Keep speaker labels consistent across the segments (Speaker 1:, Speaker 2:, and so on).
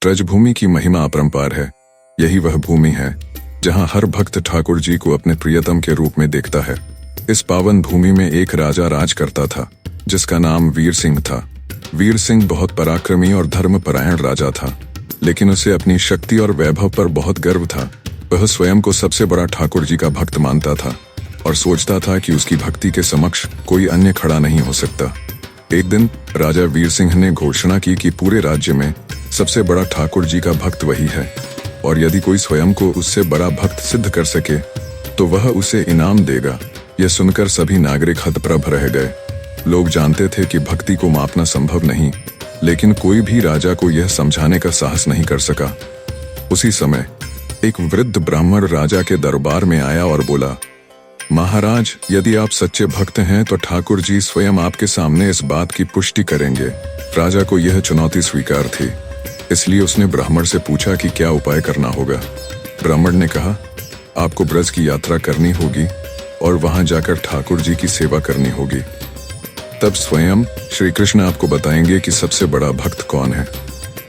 Speaker 1: ब्रजभूमि की महिमा अपरंपार है। यही वह भूमि है जहां हर भक्त ठाकुर जी को अपने प्रियतम के रूप में देखता है। इस पावन भूमि में एक राजा राज करता था जिसका नाम वीर सिंह था। वीर सिंह बहुत पराक्रमी और धर्मपरायण राजा था, लेकिन उसे अपनी शक्ति और वैभव पर बहुत गर्व था। वह स्वयं को सबसे बड़ा ठाकुर जी का भक्त मानता था और सोचता था कि उसकी भक्ति के समक्ष कोई अन्य खड़ा नहीं हो सकता। एक दिन राजा वीर सिंह ने घोषणा की कि पूरे राज्य में सबसे बड़ा ठाकुर जी का भक्त वही है, और यदि कोई स्वयं को उससे बड़ा भक्त सिद्ध कर सके तो वह उसे इनाम देगा। यह सुनकर सभी नागरिक हतप्रभ रह गए। लोग जानते थे कि भक्ति को मापना संभव नहीं, लेकिन कोई भी राजा को यह समझाने का साहस नहीं कर सका। उसी समय एक वृद्ध ब्राह्मण राजा के दरबार में आया और बोला, महाराज, यदि आप सच्चे भक्त हैं तो ठाकुर जी स्वयं आपके सामने इस बात की पुष्टि करेंगे। राजा को यह चुनौती स्वीकार थी, इसलिए उसने ब्राह्मण से पूछा कि क्या उपाय करना होगा। ब्राह्मण ने कहा, आपको ब्रज की यात्रा करनी होगी और वहां जाकर ठाकुर जी की सेवा करनी होगी। तब स्वयं श्री कृष्ण आपको बताएंगे कि सबसे बड़ा भक्त कौन है।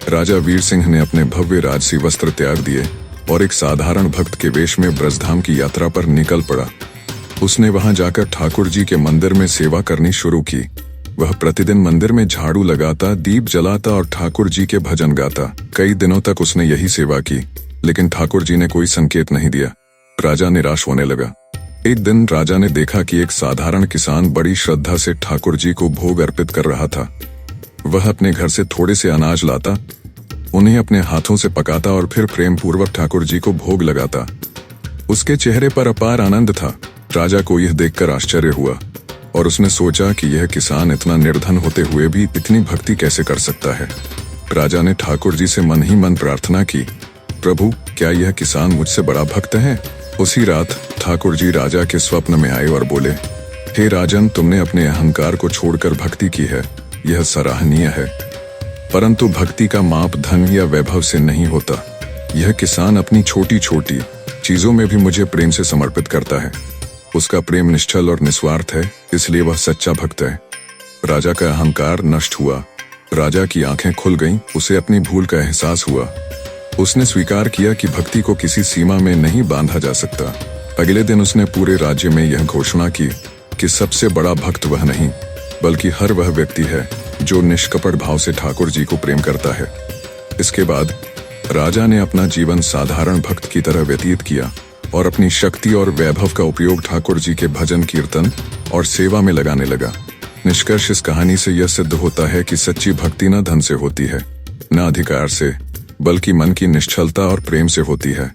Speaker 1: राजा वीर सिंह ने अपने भव्य राजसी वस्त्र त्याग दिए और एक साधारण भक्त के वेश में ब्रजधाम की यात्रा पर निकल पड़ा। उसने वहां जाकर ठाकुर जी के मंदिर में सेवा करनी शुरू की। वह प्रतिदिन मंदिर में झाड़ू लगाता, दीप जलाता और ठाकुर जी के भजन गाता। कई दिनों तक उसने यही सेवा की, लेकिन ठाकुर जी ने कोई संकेत नहीं दिया। राजा निराश होने लगा। एक दिन राजा ने देखा कि एक साधारण किसान बड़ी श्रद्धा से ठाकुर जी को भोग अर्पित कर रहा था। वह अपने घर से थोड़े से अनाज लाता, उन्हें अपने हाथों से पकाता और फिर प्रेम पूर्वक ठाकुर जी को भोग लगाता। उसके चेहरे पर अपार आनंद था। राजा को यह देखकर आश्चर्य हुआ और उसने सोचा कि यह किसान इतना निर्धन होते हुए भी इतनी भक्ति कैसे कर सकता है। राजा ने ठाकुर जी से मन ही मन प्रार्थना की, प्रभु, क्या यह किसान मुझसे बड़ा भक्त है? उसी रात ठाकुर जी राजा के स्वप्न में आए और बोले, हे राजन, तुमने अपने अहंकार को छोड़कर भक्ति की है, यह सराहनीय है, परंतु भक्ति का माप धन या वैभव से नहीं होता। यह किसान अपनी छोटी छोटी चीजों में भी मुझे प्रेम से समर्पित करता है। उसका प्रेम निश्चल और निस्वार्थ है, इसलिए वह सच्चा भक्त है। राजा का अहंकार नष्ट हुआ। राजा की आंखें खुल गईं, उसे अपनी भूल का एहसास हुआ। उसने स्वीकार किया कि भक्ति को किसी सीमा में नहीं बांधा जा सकता। अगले दिन उसने पूरे राज्य में यह घोषणा की कि सबसे बड़ा भक्त वह नहीं, बल्कि हर वह व्यक्ति है जो निष्कपट भाव से ठाकुर जी को प्रेम करता है। इसके बाद राजा ने अपना जीवन साधारण भक्त की तरह व्यतीत किया और अपनी शक्ति और वैभव का उपयोग ठाकुर जी के भजन, कीर्तन और सेवा में लगाने लगा। निष्कर्ष इस कहानी से यह सिद्ध होता है कि सच्ची भक्ति न धन से होती है, न अधिकार से, बल्कि मन की निश्चलता और प्रेम से होती है।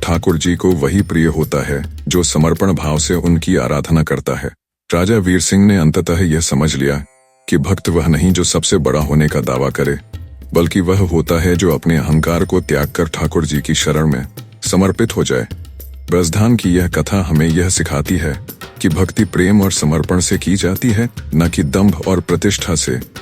Speaker 1: ठाकुर जी को वही प्रिय होता है जो समर्पण भाव से उनकी आराधना करता है। राजा वीर सिंह ने अंततः यह समझ लिया कि भक्त वह नहीं जो सबसे बड़ा होने का दावा करे, बल्कि वह होता है जो अपने अहंकार को त्याग कर ठाकुर जी की शरण में समर्पित हो जाए। ब्रजधाम की यह कथा हमें यह सिखाती है कि भक्ति प्रेम और समर्पण से की जाती है, न कि दंभ और प्रतिष्ठा से।